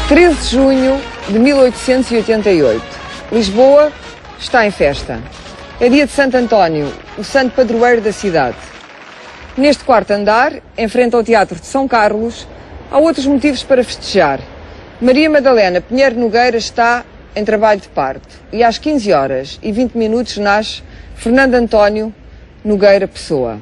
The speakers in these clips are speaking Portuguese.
13 de junho de 1888. Lisboa está em festa. É dia de Santo António, o santo padroeiro da cidade. Neste quarto andar, em frente ao Teatro de São Carlos, há outros motivos para festejar. Maria Madalena Pinheiro Nogueira está em trabalho de parto e às 15h20 nasce Fernando António Nogueira Pessoa.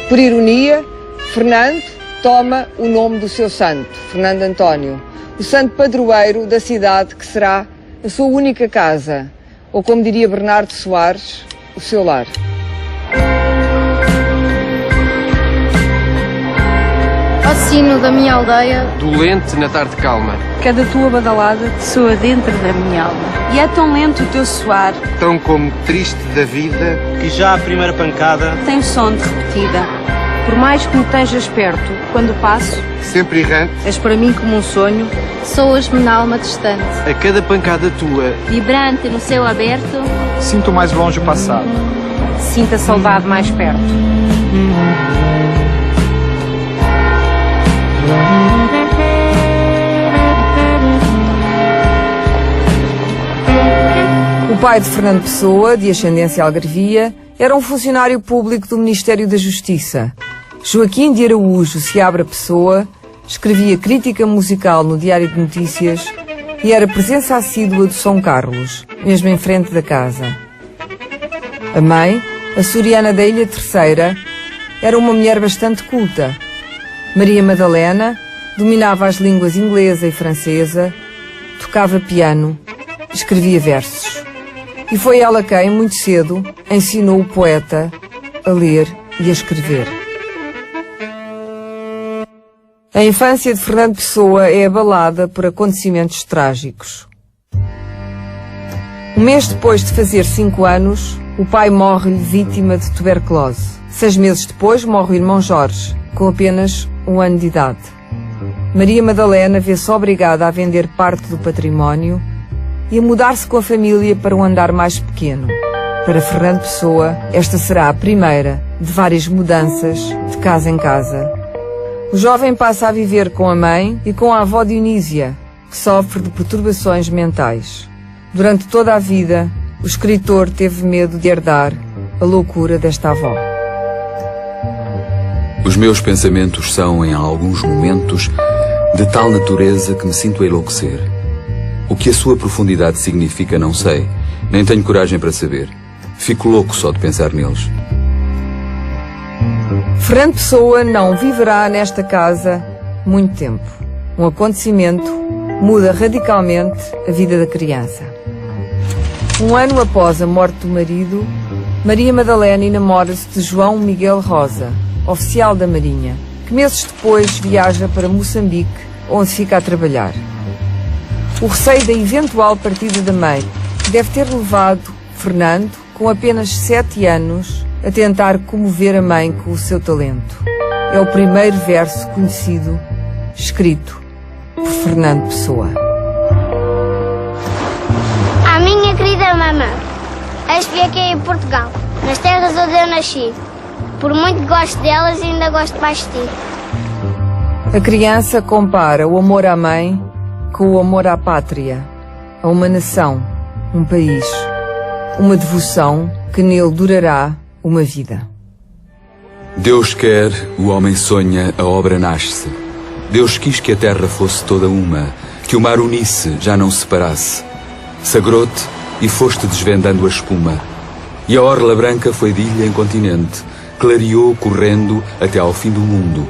Por ironia, Fernando toma o nome do seu santo, Fernando António, o santo padroeiro da cidade que será a sua única casa, ou como diria Bernardo Soares, o seu lar. Ao sino da minha aldeia, dolente na tarde calma, cada tua badalada soa dentro da minha alma. E é tão lento o teu soar, tão como triste da vida, que já a primeira pancada tem som de repetida. Por mais que me estejas perto, quando passo, sempre errante, és para mim como um sonho, soas-me na alma distante. A cada pancada tua, vibrante no céu aberto, sinto mais longe o passado. Sinto a saudade mais perto. O pai de Fernando Pessoa, de ascendência algarvia, era um funcionário público do Ministério da Justiça. Joaquim de Araújo Seabra Pessoa escrevia crítica musical no Diário de Notícias e era presença assídua do São Carlos, mesmo em frente da casa. A mãe, a Soriana da Ilha Terceira, era uma mulher bastante culta. Maria Madalena dominava as línguas inglesa e francesa, tocava piano, escrevia versos. E foi ela quem, muito cedo, ensinou o poeta a ler e a escrever. A infância de Fernando Pessoa é abalada por acontecimentos trágicos. Um mês depois de fazer 5 anos, o pai morre-lhe vítima de tuberculose. 6 meses depois morre o irmão Jorge, com apenas 1 ano de idade. Maria Madalena vê-se obrigada a vender parte do património e a mudar-se com a família para um andar mais pequeno. Para Fernando Pessoa, esta será a primeira de várias mudanças de casa em casa. O jovem passa a viver com a mãe e com a avó Dionísia, que sofre de perturbações mentais. Durante toda a vida, o escritor teve medo de herdar a loucura desta avó. Os meus pensamentos são, em alguns momentos, de tal natureza que me sinto a enlouquecer. O que a sua profundidade significa não sei, nem tenho coragem para saber. Fico louco só de pensar neles. Fernando Pessoa não viverá nesta casa muito tempo. Um acontecimento muda radicalmente a vida da criança. 1 ano após a morte do marido, Maria Madalena enamora-se de João Miguel Rosa, oficial da Marinha, que meses depois viaja para Moçambique, onde fica a trabalhar. O receio da eventual partida da mãe deve ter levado Fernando, com apenas 7 anos, a tentar comover a mãe com o seu talento. É o primeiro verso conhecido, escrito por Fernando Pessoa. À minha querida mamã, eis-me aqui em Portugal, nas terras onde eu nasci. Por muito que gosto delas, ainda gosto mais de ti. A criança compara o amor à mãe com o amor à pátria, a uma nação, um país, uma devoção que nele durará uma vida. Deus quer, o homem sonha, a obra nasce. Deus quis que a terra fosse toda uma, que o mar unisse, já não separasse. Sagrou-te e foste desvendando a espuma. E a orla branca foi de ilha em continente, clareou correndo até ao fim do mundo.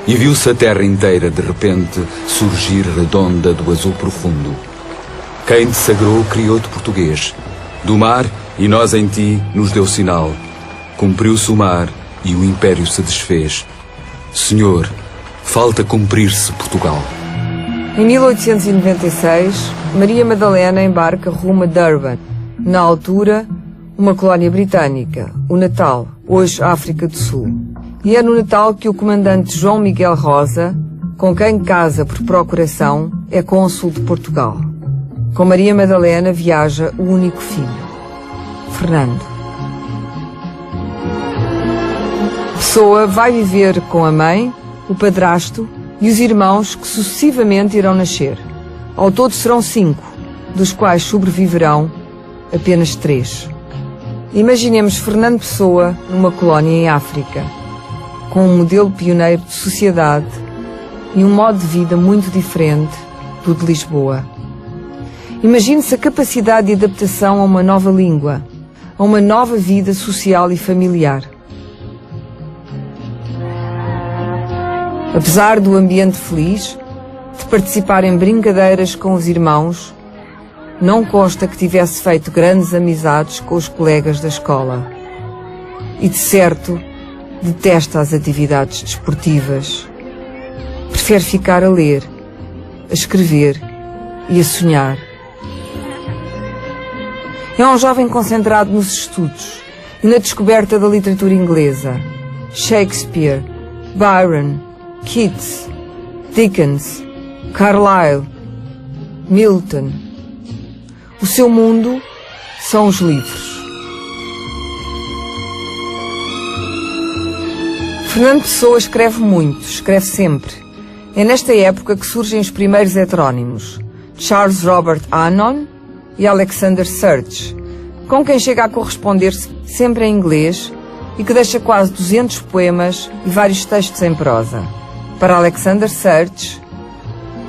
E viu-se a terra inteira, de repente, surgir redonda do azul profundo. Quem te sagrou criou-te português. Do mar, e nós em ti, nos deu sinal. Cumpriu-se o mar, e o império se desfez. Senhor, falta cumprir-se Portugal. Em 1896, Maria Madalena embarca rumo a Durban, na altura, uma colónia britânica, o Natal, hoje África do Sul. E é no Natal que o comandante João Miguel Rosa, com quem casa por procuração, é cônsul de Portugal. Com Maria Madalena viaja o único filho, Fernando. Pessoa vai viver com a mãe, o padrasto e os irmãos que sucessivamente irão nascer. Ao todo serão 5, dos quais sobreviverão apenas 3. Imaginemos Fernando Pessoa numa colónia em África, com um modelo pioneiro de sociedade e um modo de vida muito diferente do de Lisboa. Imagine-se a capacidade de adaptação a uma nova língua, a uma nova vida social e familiar. Apesar do ambiente feliz, de participar em brincadeiras com os irmãos, não consta que tivesse feito grandes amizades com os colegas da escola. E, de certo, detesta as atividades desportivas. Prefere ficar a ler, a escrever e a sonhar. É um jovem concentrado nos estudos e na descoberta da literatura inglesa. Shakespeare, Byron, Keats, Dickens, Carlyle, Milton. O seu mundo são os livros. Fernando Pessoa escreve muito, escreve sempre. É nesta época que surgem os primeiros heterónimos, Charles Robert Annon e Alexander Serge, com quem chega a corresponder-se sempre em inglês e que deixa quase 200 poemas e vários textos em prosa. Para Alexander Serge,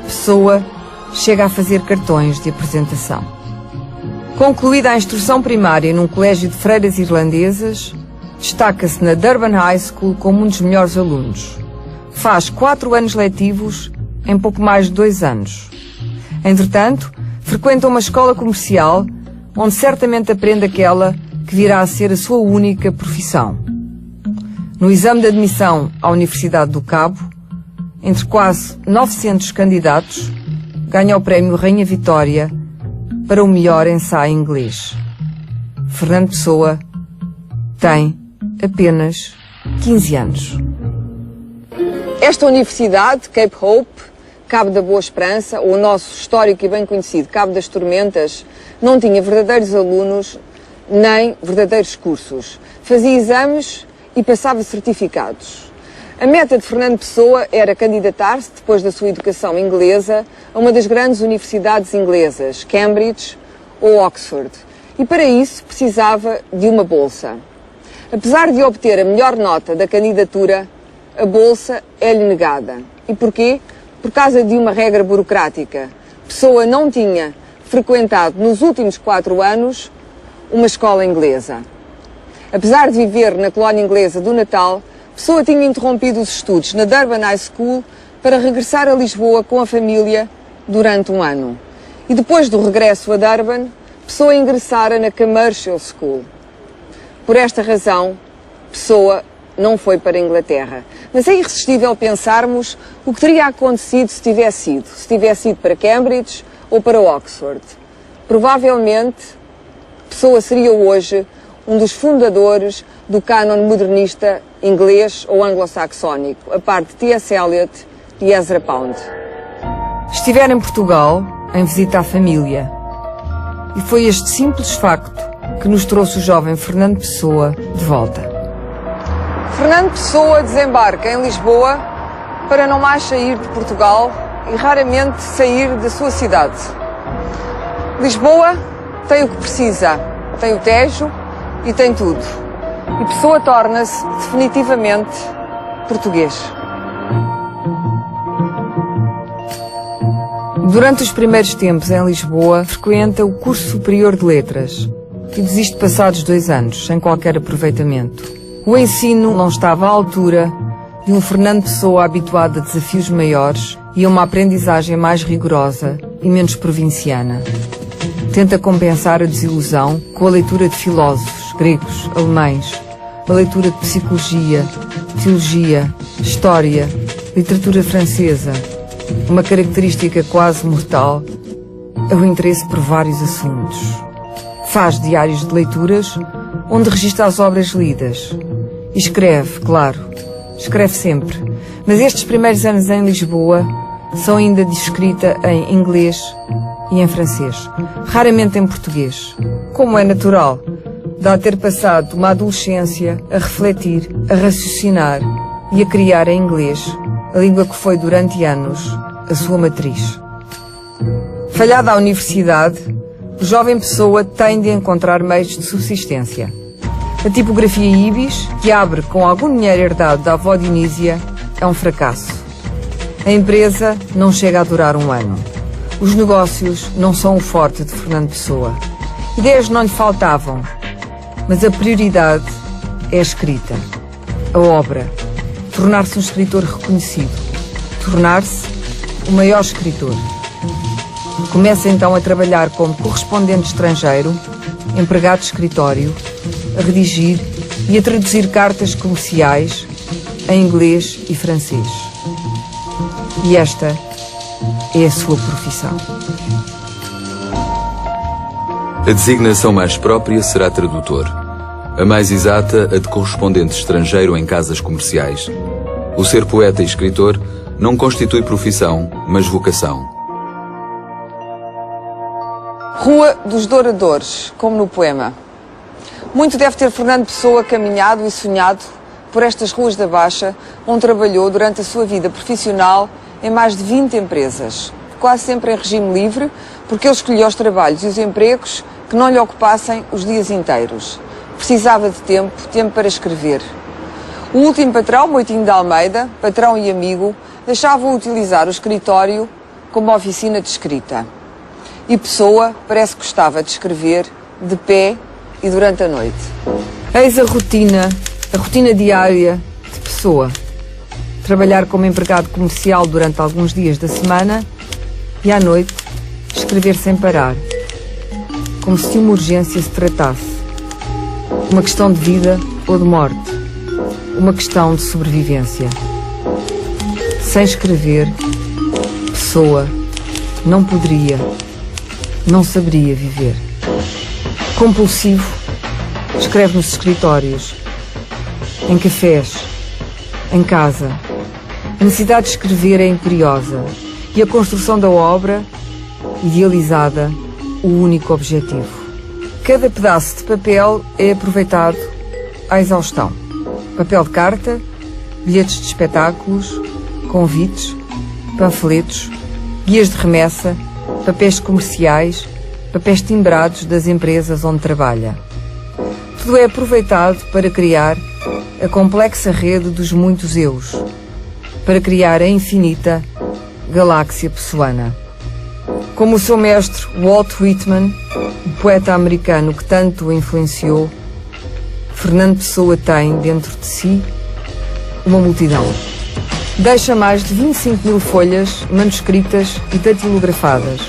Pessoa chega a fazer cartões de apresentação. Concluída a instrução primária num colégio de freiras irlandesas, destaca-se na Durban High School como um dos melhores alunos. Faz 4 anos letivos em pouco mais de 2 anos. Entretanto, frequenta uma escola comercial onde certamente aprende aquela que virá a ser a sua única profissão. No exame de admissão à Universidade do Cabo, entre quase 900 candidatos, ganha o prémio Rainha Vitória para o melhor ensaio inglês. Fernando Pessoa tem apenas 15 anos. Esta universidade, Cape Hope, Cabo da Boa Esperança, ou o nosso histórico e bem conhecido Cabo das Tormentas, não tinha verdadeiros alunos nem verdadeiros cursos. Fazia exames e passava certificados. A meta de Fernando Pessoa era candidatar-se, depois da sua educação inglesa, a uma das grandes universidades inglesas, Cambridge ou Oxford. E para isso precisava de uma bolsa. Apesar de obter a melhor nota da candidatura, a bolsa é-lhe negada. E porquê? Por causa de uma regra burocrática. Pessoa não tinha frequentado nos últimos 4 anos uma escola inglesa. Apesar de viver na colónia inglesa do Natal, Pessoa tinha interrompido os estudos na Durban High School para regressar a Lisboa com a família durante 1 ano. E depois do regresso a Durban, Pessoa ingressara na Commercial School. Por esta razão, Pessoa não foi para a Inglaterra. Mas é irresistível pensarmos o que teria acontecido se tivesse ido para Cambridge ou para Oxford. Provavelmente, Pessoa seria hoje um dos fundadores do cânon modernista inglês ou anglo-saxónico, a par de T.S. Eliot e Ezra Pound. Estiver em Portugal, em visita à família, e foi este simples facto que nos trouxe o jovem Fernando Pessoa de volta. Fernando Pessoa desembarca em Lisboa para não mais sair de Portugal e raramente sair da sua cidade. Lisboa tem o que precisa, tem o Tejo e tem tudo. E Pessoa torna-se definitivamente português. Durante os primeiros tempos em Lisboa, frequenta o curso superior de letras e desiste passados 2 anos, sem qualquer aproveitamento. O ensino não estava à altura de um Fernando Pessoa habituado a desafios maiores e a uma aprendizagem mais rigorosa e menos provinciana. Tenta compensar a desilusão com a leitura de filósofos gregos, alemães, a leitura de psicologia, teologia, história, literatura francesa. Uma característica quase mortal é o interesse por vários assuntos. Faz diários de leituras onde registra as obras lidas. E escreve, claro, escreve sempre. Mas estes primeiros anos em Lisboa são ainda de escrita em inglês e em francês, raramente em português. Como é natural, dá a ter passado uma adolescência a refletir, a raciocinar e a criar em inglês a língua que foi durante anos a sua matriz. Falhada a universidade, o jovem Pessoa tem de encontrar meios de subsistência. A tipografia Ibis, que abre com algum dinheiro herdado da avó Dionísia, é um fracasso. A empresa não chega a durar um ano. Os negócios não são o forte de Fernando Pessoa. Ideias não lhe faltavam, mas a prioridade é a escrita, a obra, tornar-se um escritor reconhecido, tornar-se o maior escritor. Começa então a trabalhar como correspondente estrangeiro, empregado de escritório, a redigir e a traduzir cartas comerciais em inglês e francês. E esta é a sua profissão. A designação mais própria será tradutor. A mais exata, a de correspondente estrangeiro em casas comerciais. O ser poeta e escritor não constitui profissão, mas vocação. Rua dos Douradores, como no poema. Muito deve ter Fernando Pessoa caminhado e sonhado por estas ruas da Baixa, onde trabalhou durante a sua vida profissional em mais de 20 empresas, quase sempre em regime livre, porque ele escolheu os trabalhos e os empregos que não lhe ocupassem os dias inteiros. Precisava de tempo para escrever. O último patrão, Moitinho de Almeida, patrão e amigo, deixava-o utilizar o escritório como oficina de escrita. E Pessoa parece que gostava de escrever de pé e durante a noite. Eis a rotina diária de Pessoa. Trabalhar como empregado comercial durante alguns dias da semana e à noite escrever sem parar, como se de uma urgência se tratasse. Uma questão de vida ou de morte, uma questão de sobrevivência. Sem escrever, Pessoa não poderia, não saberia viver. Compulsivo, escreve nos escritórios, em cafés, em casa. A necessidade de escrever é imperiosa e a construção da obra, idealizada, o único objetivo. Cada pedaço de papel é aproveitado à exaustão. Papel de carta, bilhetes de espetáculos, convites, panfletos, guias de remessa, papéis comerciais, papéis timbrados das empresas onde trabalha. Tudo é aproveitado para criar a complexa rede dos muitos eus, para criar a infinita galáxia pessoana. Como o seu mestre Walt Whitman, o poeta americano que tanto o influenciou, Fernando Pessoa tem dentro de si uma multidão. Deixa mais de 25.000 folhas manuscritas e datilografadas,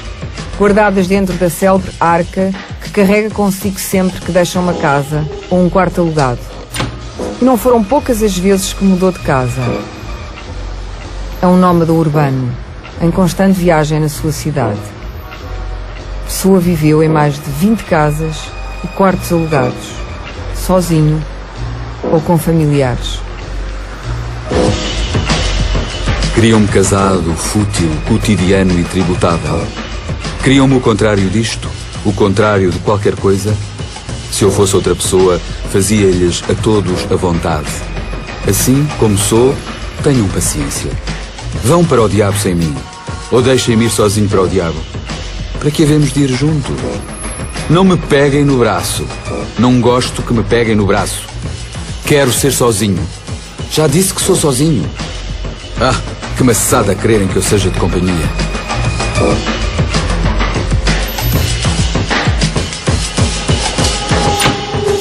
guardadas dentro da célebre arca que carrega consigo sempre que deixa uma casa ou um quarto alugado. E não foram poucas as vezes que mudou de casa. É um nómada urbano, em constante viagem na sua cidade. Pessoa viveu em mais de 20 casas e quartos alugados, sozinho ou com familiares. Criam-me casado, fútil, cotidiano e tributável. Criam-me o contrário disto, o contrário de qualquer coisa. Se eu fosse outra pessoa, fazia-lhes a todos a vontade. Assim como sou, tenham paciência. Vão para o diabo sem mim, ou deixem-me ir sozinho para o diabo. Para que havemos de ir juntos? Não me peguem no braço. Não gosto que me peguem no braço. Quero ser sozinho. Já disse que sou sozinho. Ah, que maçada quererem que eu seja de companhia.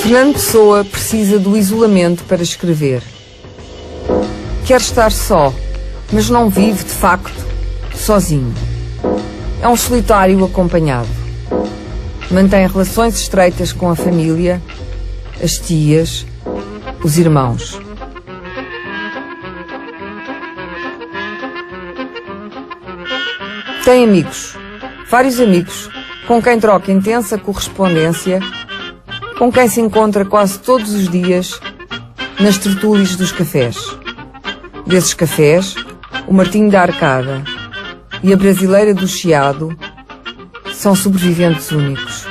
Fernando Pessoa precisa do isolamento para escrever. Quer estar só, mas não vive, de facto, sozinho. É um solitário acompanhado. Mantém relações estreitas com a família, as tias, os irmãos. Tem amigos, vários amigos, com quem troca intensa correspondência, com quem se encontra quase todos os dias nas tertúlias dos cafés. Desses cafés, o Martinho da Arcada e a Brasileira do Chiado são sobreviventes únicos.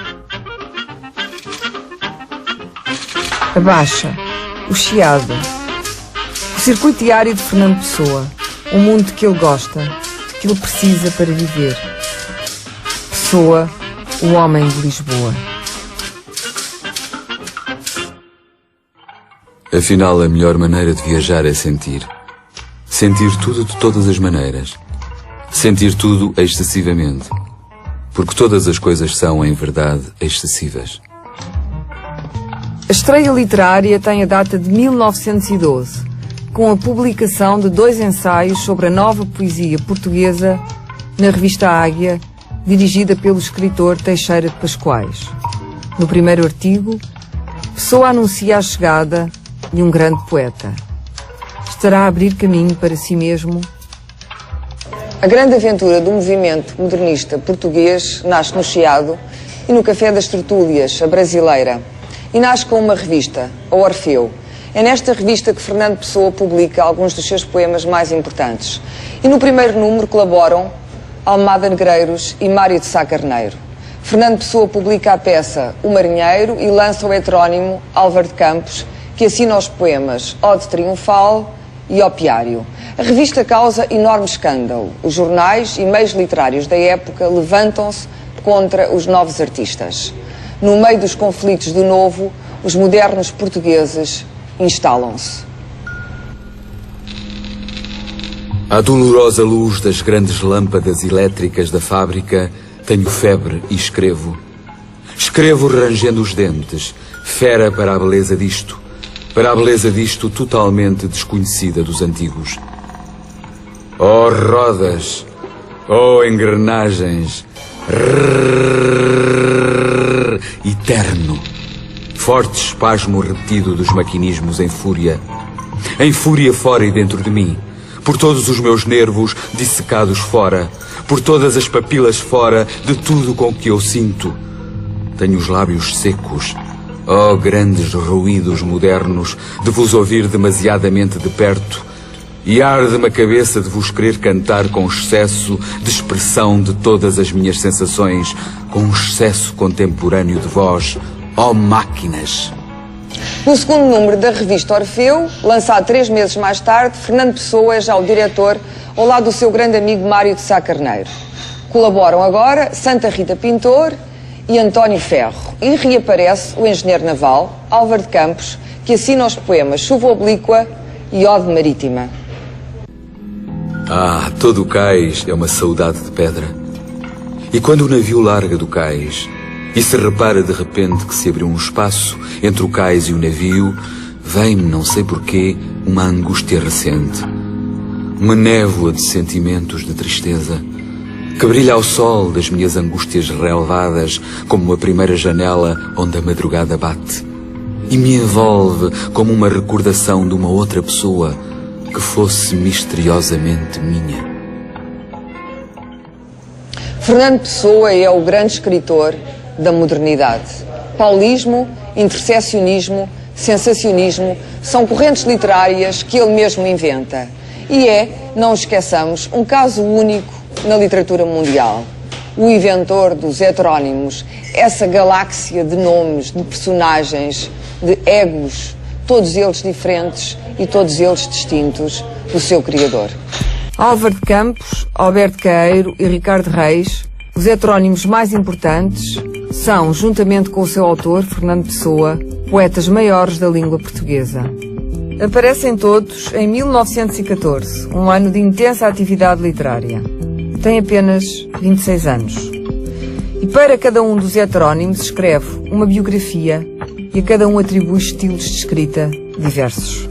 A Baixa, o Chiado, o circuito diário de Fernando Pessoa, Um mundo que ele gosta, que ele precisa para viver. Pessoa, o homem de Lisboa. Afinal, a melhor maneira de viajar é sentir. Sentir tudo de todas as maneiras. Sentir tudo excessivamente. Porque todas as coisas são, em verdade, excessivas. A estreia literária tem a data de 1912, com a publicação de 2 ensaios sobre a nova poesia portuguesa na revista Águia, dirigida pelo escritor Teixeira de Pascoais. No primeiro artigo, Pessoa anuncia a chegada de um grande poeta. Estará a abrir caminho para si mesmo. A grande aventura do movimento modernista português nasce no Chiado e no Café das Tertúlias, a Brasileira, e nasce com uma revista, a Orfeu. É nesta revista que Fernando Pessoa publica alguns dos seus poemas mais importantes. E no primeiro número colaboram Almada Negreiros e Mário de Sá Carneiro. Fernando Pessoa publica a peça O Marinheiro e lança o heterónimo Álvaro de Campos, que assina os poemas Ode Triunfal e Opiário. A revista causa enorme escândalo. Os jornais e meios literários da época levantam-se contra os novos artistas. No meio dos conflitos do novo, os modernos portugueses instalam-se. À dolorosa luz das grandes lâmpadas elétricas da fábrica, tenho febre e escrevo. Escrevo rangendo os dentes, fera para a beleza disto totalmente desconhecida dos antigos. Oh rodas, oh engrenagens, eterno, forte espasmo retido dos maquinismos em fúria fora e dentro de mim, por todos os meus nervos dissecados fora, por todas as papilas fora de tudo com que eu sinto. Tenho os lábios secos. Oh, grandes ruídos modernos de vos ouvir demasiadamente de perto, e arde-me a cabeça de vos querer cantar com excesso de expressão de todas as minhas sensações, com excesso contemporâneo de vós, ó máquinas. No segundo número da revista Orfeu, lançado 3 meses mais tarde, Fernando Pessoa é já o diretor, ao lado do seu grande amigo Mário de Sá Carneiro. Colaboram agora Santa Rita Pintor e António Ferro. E reaparece o engenheiro naval, Álvaro de Campos, que assina os poemas Chuva Oblíqua e Ode Marítima. Ah, todo o cais é uma saudade de pedra. E quando o navio larga do cais e se repara de repente que se abriu um espaço entre o cais e o navio, vem-me, não sei porquê, uma angústia recente. Uma névoa de sentimentos de tristeza que brilha ao sol das minhas angústias relevadas como a primeira janela onde a madrugada bate e me envolve como uma recordação de uma outra pessoa que fosse misteriosamente minha. Fernando Pessoa é o grande escritor da modernidade. Paulismo, intercessionismo, sensacionismo são correntes literárias que ele mesmo inventa. E é, não esqueçamos, um caso único na literatura mundial. O inventor dos heterónimos, essa galáxia de nomes, de personagens, de egos, todos eles diferentes e todos eles distintos do seu criador. Álvaro de Campos, Alberto Caeiro e Ricardo Reis, os heterónimos mais importantes, são, juntamente com o seu autor, Fernando Pessoa, poetas maiores da língua portuguesa. Aparecem todos em 1914, um ano de intensa atividade literária. Tem apenas 26 anos. E para cada um dos heterónimos escreve uma biografia e a cada um atribui estilos de escrita diversos.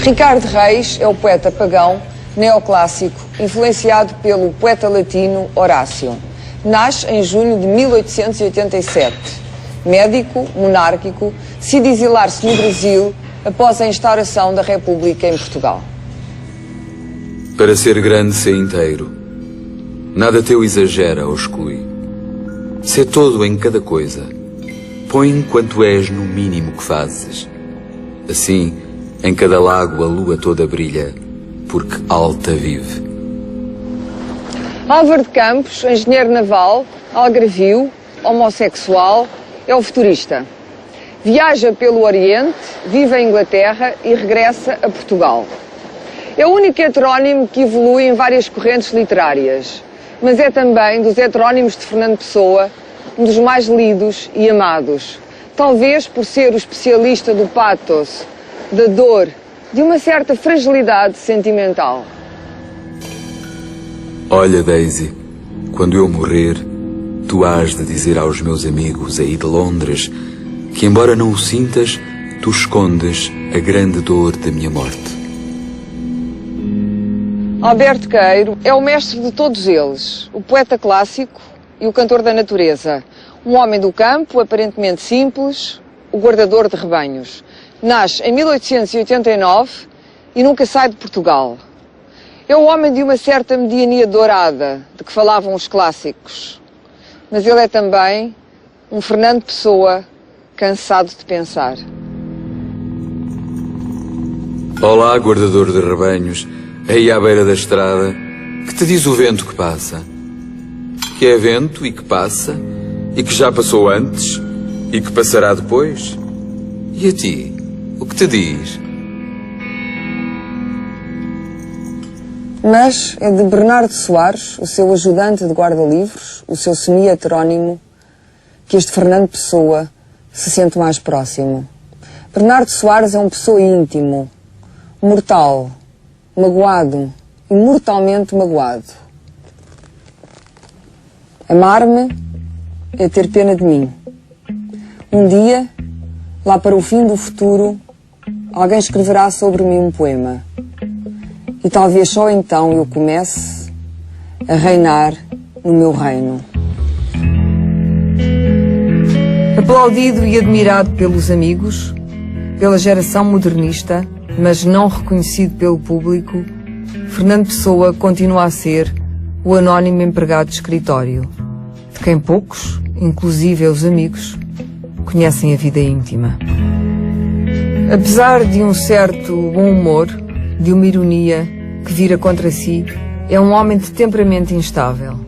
Ricardo Reis é o poeta pagão, neoclássico, influenciado pelo poeta latino Horácio. Nasce em junho de 1887. Médico, monárquico, decide exilar-se no Brasil após a instauração da República em Portugal. Para ser grande, sê inteiro. Nada teu exagera ou exclui. Sê todo em cada coisa. Põe quanto és no mínimo que fazes. Assim, em cada lago a lua toda brilha, porque alta vive. Álvaro de Campos, engenheiro naval, algarvio, homossexual, é o futurista. Viaja pelo Oriente, vive em Inglaterra e regressa a Portugal. É o único heterónimo que evolui em várias correntes literárias, mas é também dos heterónimos de Fernando Pessoa um dos mais lidos e amados, talvez por ser o especialista do pathos, da dor, de uma certa fragilidade sentimental. Olha, Daisy, quando eu morrer, tu hás de dizer aos meus amigos aí de Londres que, embora não o sintas, tu escondes a grande dor da minha morte. Alberto Queiro é o mestre de todos eles, o poeta clássico e o cantor da natureza. Um homem do campo, aparentemente simples, o guardador de rebanhos. Nasce em 1889 e nunca sai de Portugal. É o homem de uma certa mediania dourada, de que falavam os clássicos. Mas ele é também um Fernando Pessoa cansado de pensar. Olá, guardador de rebanhos, aí à beira da estrada, que te diz o vento que passa? Que é vento e que passa, e que já passou antes, e que passará depois? E a ti, o que te diz? Mas é de Bernardo Soares, o seu ajudante de guarda-livros, o seu semi-heterónimo, que este Fernando Pessoa se sente mais próximo. Bernardo Soares é um Pessoa íntimo, mortal, magoado, imortalmente magoado. Amar-me é ter pena de mim. Um dia, lá para o fim do futuro, alguém escreverá sobre mim um poema. E talvez só então eu comece a reinar no meu reino. Aplaudido e admirado pelos amigos, pela geração modernista, mas não reconhecido pelo público, Fernando Pessoa continua a ser o anónimo empregado de escritório, de quem poucos, inclusive os amigos, conhecem a vida íntima. Apesar de um certo bom humor, de uma ironia que vira contra si, é um homem de temperamento instável.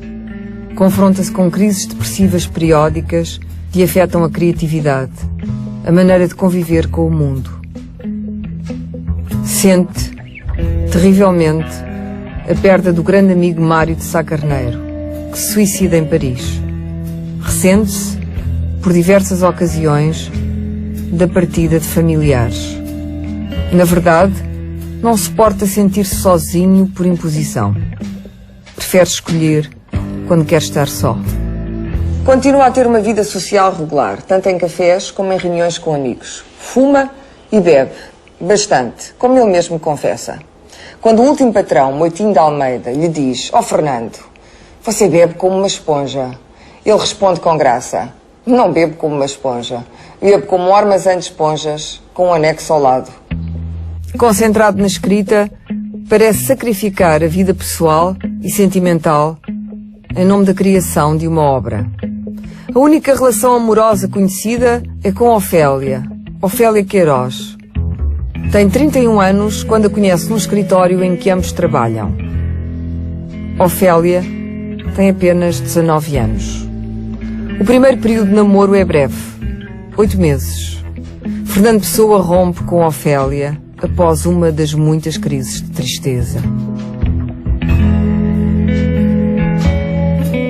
Confronta-se com crises depressivas periódicas que afetam a criatividade, a maneira de conviver com o mundo. Sente, terrivelmente, a perda do grande amigo Mário de Sá Carneiro, que se suicida em Paris. Ressente-se, por diversas ocasiões, da partida de familiares. Na verdade, não suporta sentir-se sozinho por imposição. Prefere escolher quando quer estar só. Continua a ter uma vida social regular, tanto em cafés como em reuniões com amigos. Fuma e bebe, bastante, como ele mesmo confessa. Quando o último patrão, Moitinho de Almeida, lhe diz: "Ó Fernando, você bebe como uma esponja", ele responde com graça: "Não bebo como uma esponja, bebo como um armazém de esponjas com um anexo ao lado." Concentrado na escrita, parece sacrificar a vida pessoal e sentimental em nome da criação de uma obra. A única relação amorosa conhecida é com Ofélia Queiroz. Tem 31 anos quando a conhece num escritório em que ambos trabalham. Ofélia tem apenas 19 anos. O primeiro período de namoro é breve, 8 meses. Fernando Pessoa rompe com Ofélia após uma das muitas crises de tristeza.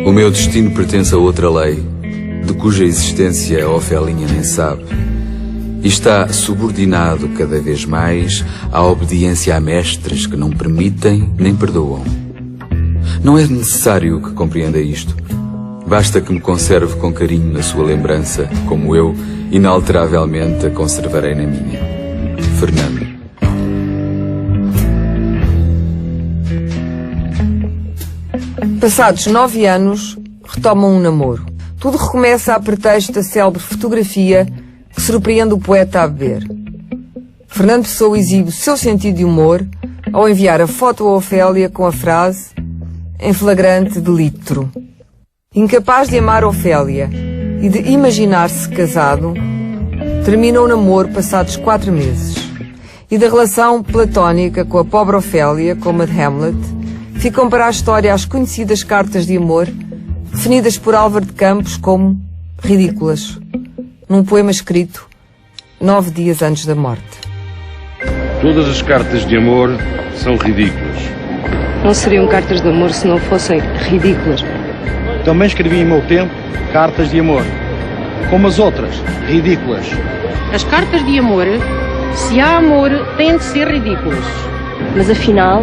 O meu destino pertence a outra lei, de cuja existência a Ofelinha nem sabe, e está subordinado cada vez mais à obediência a mestres que não permitem nem perdoam. Não é necessário que compreenda isto. Basta que me conserve com carinho na sua lembrança, como eu, inalteravelmente, a conservarei na minha. Fernando. Passados 9 anos, retomam um namoro. Tudo recomeça a pretexto da célebre fotografia que surpreende o poeta a beber. Fernando Pessoa exibe o seu sentido de humor ao enviar a foto a Ofélia com a frase "em flagrante delito". Incapaz de amar Ofélia e de imaginar-se casado, termina o namoro passados 4 meses. E da relação platónica com a pobre Ofélia, como a de Hamlet, ficam para a história as conhecidas cartas de amor, definidas por Álvaro de Campos como ridículas, num poema escrito 9 dias antes da morte. Todas as cartas de amor são ridículas. Não seriam cartas de amor se não fossem ridículas. Também escrevi em meu tempo cartas de amor, como as outras, ridículas. As cartas de amor, se há amor, têm de ser ridículas. Mas afinal,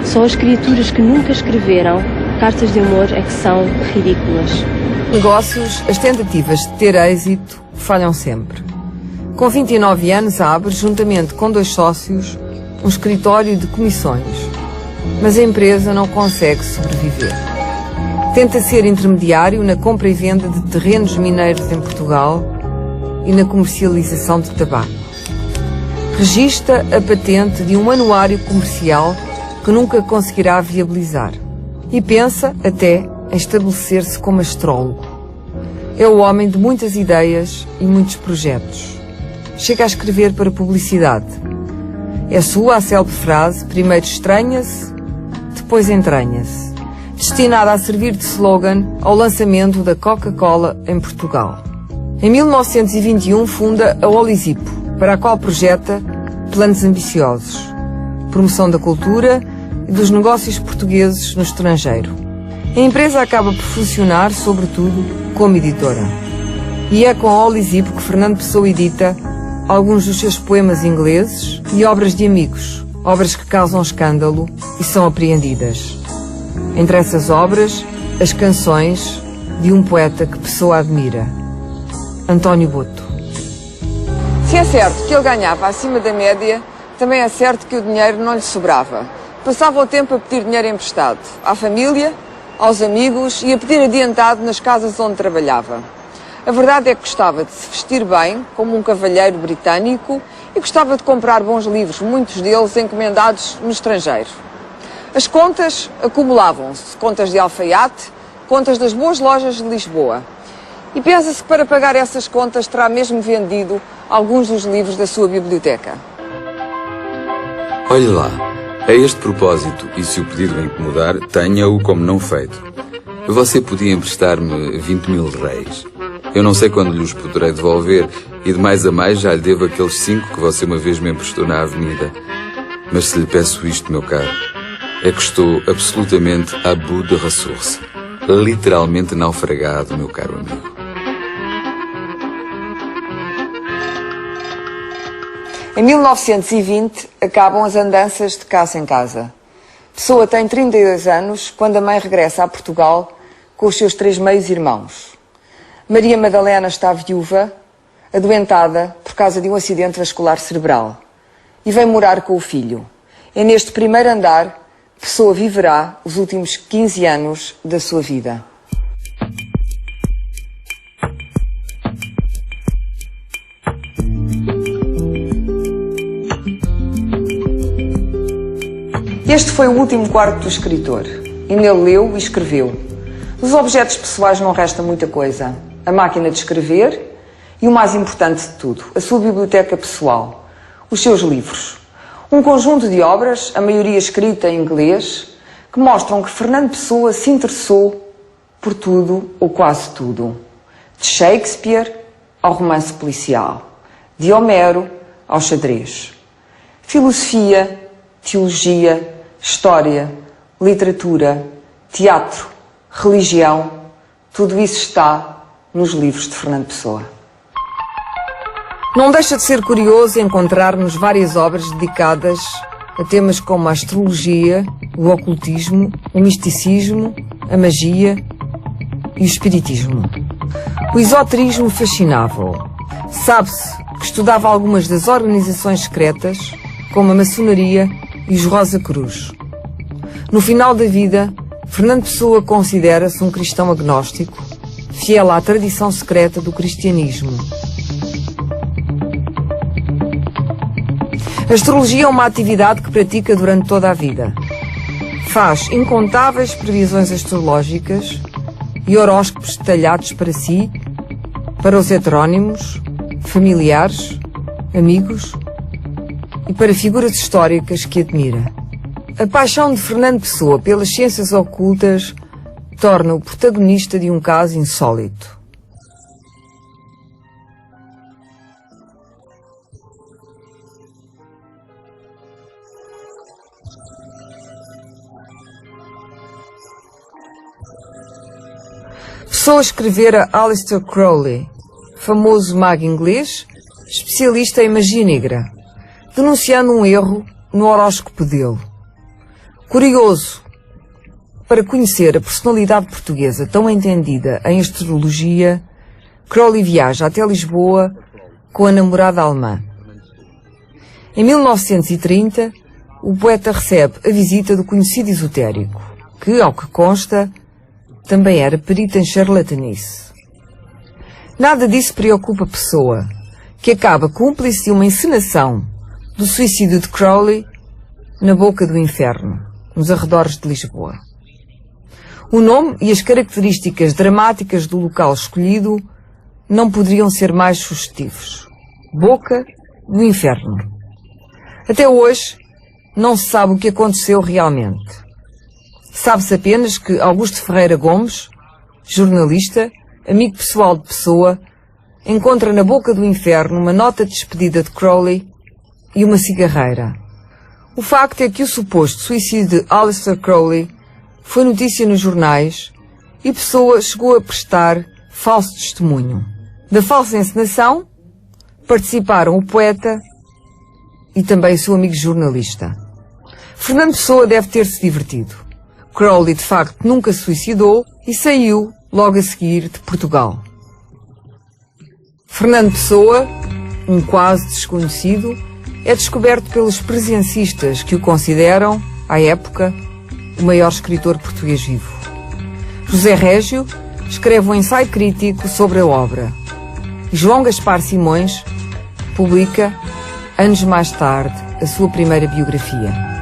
só as criaturas que nunca escreveram cartas de amor é que são ridículas. Negócios, as tentativas de ter êxito falham sempre. Com 29 anos abre, juntamente com 2 sócios, um escritório de comissões. Mas a empresa não consegue sobreviver. Tenta ser intermediário na compra e venda de terrenos mineiros em Portugal e na comercialização de tabaco. Registra a patente de um anuário comercial que nunca conseguirá viabilizar. E pensa até em estabelecer-se como astrólogo. É o homem de muitas ideias e muitos projetos. Chega a escrever para publicidade. É sua a célebre frase: primeiro estranha-se, depois entranha-se, destinada a servir de slogan ao lançamento da Coca-Cola em Portugal. Em 1921 funda a Olisipo, para a qual projeta planos ambiciosos, promoção da cultura e dos negócios portugueses no estrangeiro. A empresa acaba por funcionar, sobretudo, como editora. E é com a Olisipo que Fernando Pessoa edita alguns dos seus poemas ingleses e obras de amigos, obras que causam escândalo e são apreendidas. Entre essas obras, as canções de um poeta que Pessoa admira, António Boto. Se é certo que ele ganhava acima da média, também é certo que o dinheiro não lhe sobrava. Passava o tempo a pedir dinheiro emprestado, à família, aos amigos e a pedir adiantado nas casas onde trabalhava. A verdade é que gostava de se vestir bem, como um cavalheiro britânico, e gostava de comprar bons livros, muitos deles encomendados no estrangeiro. As contas acumulavam-se, contas de alfaiate, contas das boas lojas de Lisboa. E pensa-se que para pagar essas contas terá mesmo vendido alguns dos livros da sua biblioteca. Olhe lá, a este propósito, e se o pedido o incomodar, tenha-o como não feito. Você podia emprestar-me 20.000 réis. Eu não sei quando lhe os poderei devolver, e de mais a mais já lhe devo aqueles 5 que você uma vez me emprestou na avenida. Mas se lhe peço isto, meu caro, é que estou absolutamente à bout de ressources. Literalmente naufragado, meu caro amigo. Em 1920, acabam as andanças de casa em casa. Pessoa tem 32 anos quando a mãe regressa a Portugal com os seus 3 meios-irmãos. Maria Madalena está viúva, adoentada por causa de um acidente vascular cerebral, e vem morar com o filho. É neste primeiro andar que Pessoa viverá os últimos 15 anos da sua vida. Este foi o último quarto do escritor, e nele leu e escreveu. Dos objetos pessoais não resta muita coisa. A máquina de escrever e o mais importante de tudo, a sua biblioteca pessoal, os seus livros. Um conjunto de obras, a maioria escrita em inglês, que mostram que Fernando Pessoa se interessou por tudo ou quase tudo. De Shakespeare ao romance policial, de Homero ao xadrez. Filosofia, teologia, história, literatura, teatro, religião, tudo isso está nos livros de Fernando Pessoa. Não deixa de ser curioso encontrarmos várias obras dedicadas a temas como a astrologia, o ocultismo, o misticismo, a magia e o espiritismo. O esoterismo fascinava-o. Sabe-se que estudava algumas das organizações secretas, como a maçonaria e os Rosa Cruz. No final da vida, Fernando Pessoa considera-se um cristão agnóstico, fiel à tradição secreta do cristianismo. A astrologia é uma atividade que pratica durante toda a vida. Faz incontáveis previsões astrológicas e horóscopos detalhados para si, para os heterónimos, familiares, amigos e para figuras históricas que admira. A paixão de Fernando Pessoa pelas ciências ocultas torna-o protagonista de um caso insólito. Pessoa escrevera Aleister Crowley, famoso mago inglês, especialista em magia negra, denunciando um erro no horóscopo dele. Curioso para conhecer a personalidade portuguesa tão entendida em astrologia, Crowley viaja até Lisboa com a namorada alemã. Em 1930, o poeta recebe a visita do conhecido esotérico, que, ao que consta, também era perito em charlatanice. Nada disso preocupa a Pessoa, que acaba cúmplice de uma encenação do suicídio de Crowley na boca do inferno, nos arredores de Lisboa. O nome e as características dramáticas do local escolhido não poderiam ser mais sugestivos. Boca do inferno. Até hoje, não se sabe o que aconteceu realmente. Sabe-se apenas que Augusto Ferreira Gomes, jornalista, amigo pessoal de Pessoa, encontra na boca do inferno uma nota de despedida de Crowley e uma cigarreira. O facto é que o suposto suicídio de Aleister Crowley foi notícia nos jornais e Pessoa chegou a prestar falso testemunho. Da falsa encenação participaram o poeta e também o seu amigo jornalista. Fernando Pessoa deve ter-se divertido. Crowley, de facto, nunca se suicidou e saiu logo a seguir de Portugal. Fernando Pessoa, um quase desconhecido, é descoberto pelos presencistas que o consideram, à época, o maior escritor português vivo. José Régio escreve um ensaio crítico sobre a obra e João Gaspar Simões publica, anos mais tarde, a sua primeira biografia.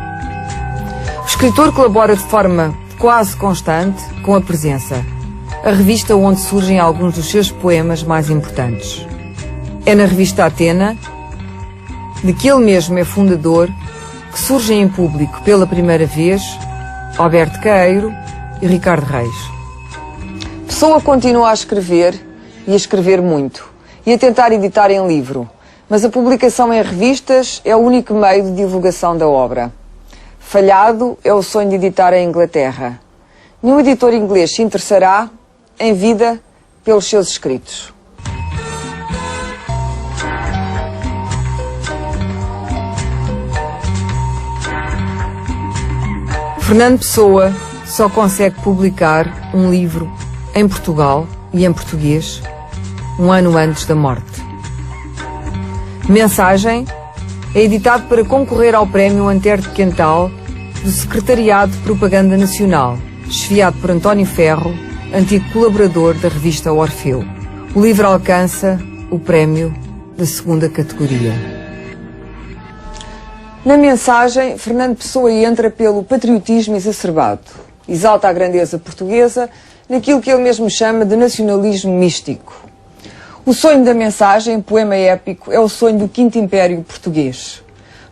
O escritor colabora de forma quase constante com a Presença, a revista onde surgem alguns dos seus poemas mais importantes. É na revista Atena, de que ele mesmo é fundador, que surgem em público pela primeira vez Alberto Caeiro e Ricardo Reis. Pessoa continua a escrever, e a escrever muito, e a tentar editar em livro, mas a publicação em revistas é o único meio de divulgação da obra. Falhado é o sonho de editar em Inglaterra. Nenhum editor inglês se interessará, em vida, pelos seus escritos. Fernando Pessoa só consegue publicar um livro em Portugal e em português um ano antes da morte. Mensagem é editado para concorrer ao prémio Antero de Quental do Secretariado de Propaganda Nacional, desfiado por António Ferro, antigo colaborador da revista Orfeu. O livro alcança o prémio da segunda categoria. Na mensagem, Fernando Pessoa entra pelo patriotismo exacerbado. Exalta a grandeza portuguesa naquilo que ele mesmo chama de nacionalismo místico. O sonho da mensagem, poema épico, é o sonho do Quinto Império Português,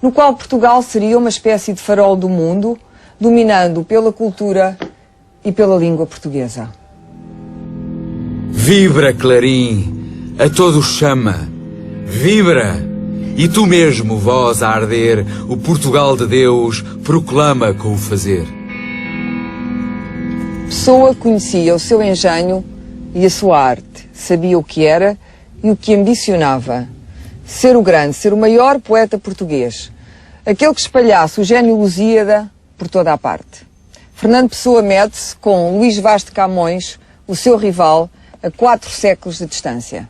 no qual Portugal seria uma espécie de farol do mundo, dominando pela cultura e pela língua portuguesa. Vibra, clarim, a todos chama, vibra, e tu mesmo, voz a arder, o Portugal de Deus proclama com o fazer. Pessoa conhecia o seu engenho e a sua arte, sabia o que era e o que ambicionava. Ser o grande, ser o maior poeta português, aquele que espalhasse o gênio Lusíada por toda a parte. Fernando Pessoa mede-se com Luís Vaz de Camões, o seu rival, a 4 séculos de distância.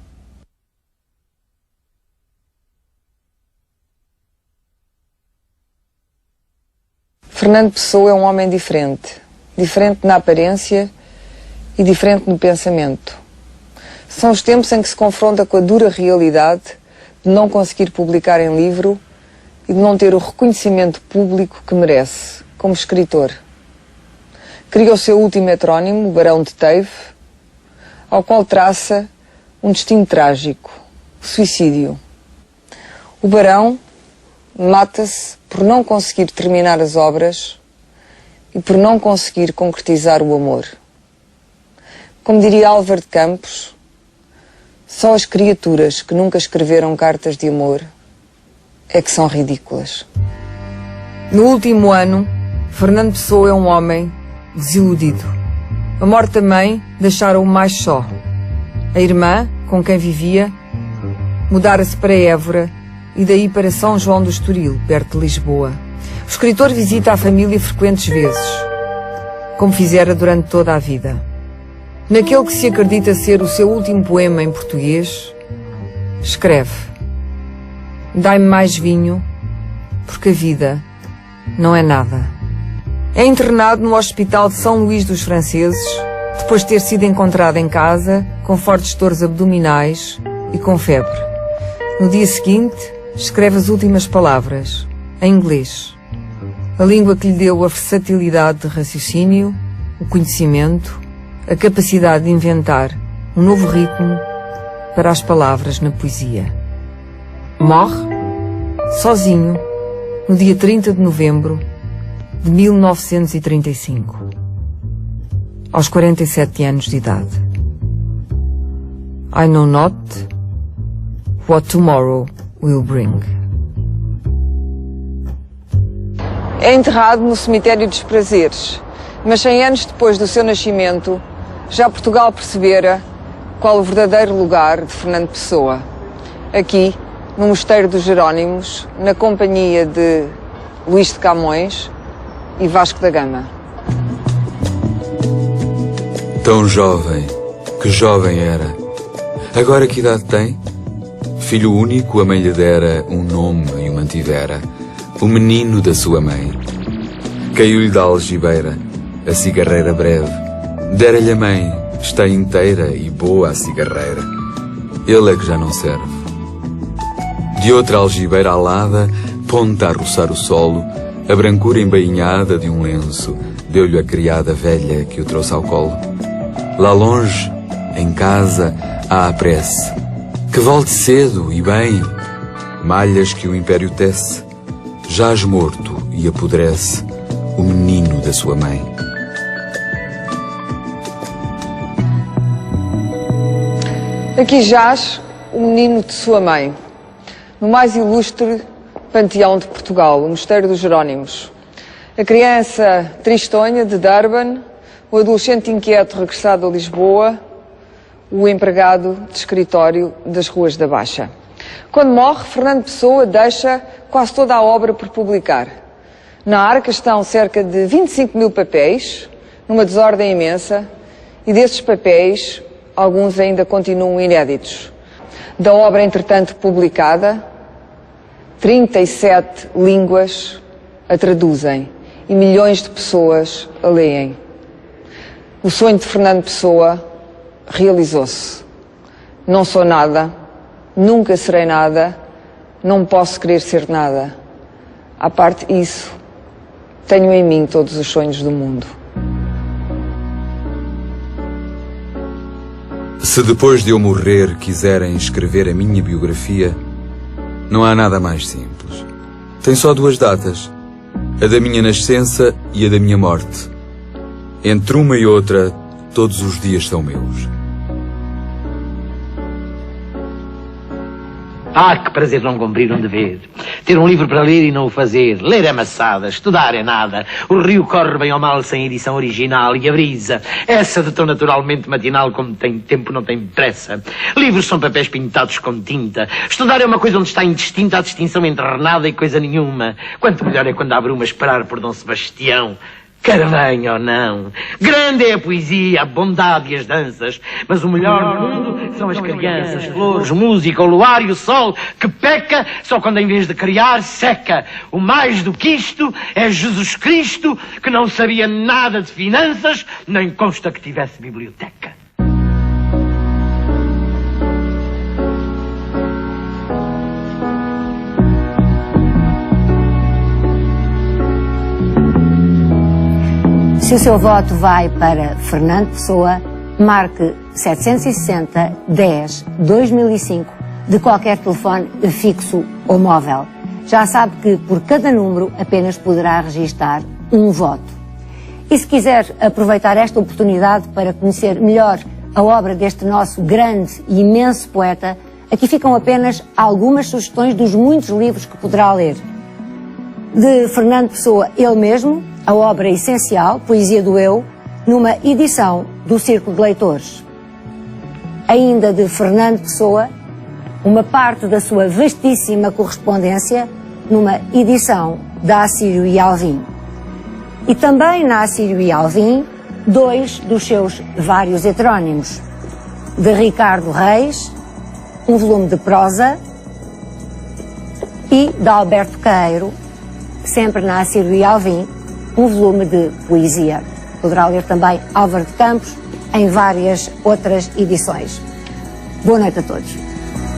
Fernando Pessoa é um homem diferente. Diferente na aparência e diferente no pensamento. São os tempos em que se confronta com a dura realidade de não conseguir publicar em livro e de não ter o reconhecimento público que merece, como escritor. Cria o seu último heterónimo, o Barão de Teive, ao qual traça um destino trágico, o suicídio. O Barão mata-se por não conseguir terminar as obras e por não conseguir concretizar o amor. Como diria Álvaro de Campos, só as criaturas que nunca escreveram cartas de amor é que são ridículas. No último ano, Fernando Pessoa é um homem desiludido. A morte da mãe deixara-o mais só. A irmã, com quem vivia, mudara-se para Évora e daí para São João do Estoril, perto de Lisboa. O escritor visita a família frequentes vezes, como fizera durante toda a vida. Naquele que se acredita ser o seu último poema em português, escreve: Dai-me mais vinho, porque a vida não é nada. É internado no Hospital de São Luís dos Franceses, depois de ter sido encontrado em casa, com fortes dores abdominais e com febre. No dia seguinte, escreve as últimas palavras, em inglês. A língua que lhe deu a versatilidade de raciocínio, o conhecimento, a capacidade de inventar um novo ritmo para as palavras na poesia. Morre, sozinho, no dia 30 de novembro de 1935, aos 47 anos de idade. I know not what tomorrow will bring. É enterrado no cemitério dos Prazeres, mas 100 anos depois do seu nascimento, já Portugal percebera qual o verdadeiro lugar de Fernando Pessoa. Aqui, no Mosteiro dos Jerónimos, na companhia de Luís de Camões e Vasco da Gama. Tão jovem, que jovem era. Agora que idade tem? Filho único, a mãe lhe dera um nome e o mantivera, o menino da sua mãe. Caiu-lhe da algibeira, a cigarreira breve. Dera-lhe a mãe, está inteira e boa a cigarreira. Ele é que já não serve. De outra algibeira alada, ponta a roçar o solo, a brancura embainhada de um lenço, deu-lhe a criada velha que o trouxe ao colo. Lá longe, em casa, há a prece, que volte cedo e bem, malhas que o império tece, jaz morto e apodrece o menino da sua mãe. Aqui jaz o menino de sua mãe, no mais ilustre panteão de Portugal, o Mosteiro dos Jerónimos. A criança tristonha de Durban, o adolescente inquieto regressado a Lisboa, o empregado de escritório das Ruas da Baixa. Quando morre, Fernando Pessoa deixa quase toda a obra por publicar. Na arca estão cerca de 25 mil papéis, numa desordem imensa, e desses papéis, alguns ainda continuam inéditos. Da obra, entretanto, publicada, 37 línguas a traduzem e milhões de pessoas a leem. O sonho de Fernando Pessoa realizou-se. Não sou nada, nunca serei nada, não posso querer ser nada. À parte isso, tenho em mim todos os sonhos do mundo. Se depois de eu morrer quiserem escrever a minha biografia, não há nada mais simples. Tem só 2 datas, a da minha nascença e a da minha morte. Entre uma e outra, todos os dias são meus. Ah, que prazer não cumprir um dever. Ter um livro para ler e não o fazer. Ler é maçada, estudar é nada. O rio corre bem ou mal sem edição original. E a brisa, essa de tão naturalmente matinal como tem tempo não tem pressa. Livros são papéis pintados com tinta. Estudar é uma coisa onde está indistinta a distinção entre nada e coisa nenhuma. Quanto melhor é quando há bruma esperar por Dom Sebastião. Quer venha ou não. Grande é a poesia, a bondade e as danças, mas o melhor do mundo são as crianças, flores, música, o luar e o sol, que peca só quando em vez de criar, seca. O mais do que isto é Jesus Cristo, que não sabia nada de finanças, nem consta que tivesse biblioteca. Se o seu voto vai para Fernando Pessoa, marque 760 10 2005 de qualquer telefone fixo ou móvel. Já sabe que por cada número apenas poderá registar um voto. E se quiser aproveitar esta oportunidade para conhecer melhor a obra deste nosso grande e imenso poeta, aqui ficam apenas algumas sugestões dos muitos livros que poderá ler. De Fernando Pessoa, ele mesmo, a obra essencial, Poesia do Eu, numa edição do Círculo de Leitores. Ainda de Fernando Pessoa, uma parte da sua vastíssima correspondência numa edição da Assírio e Alvim. E também na Assírio e Alvim, 2 dos seus vários heterónimos, de Ricardo Reis, um volume de prosa, e de Alberto Queiro, sempre na Assírio e Alvim, um volume de poesia. Poderá ler também Álvaro de Campos em várias outras edições. Boa noite a todos.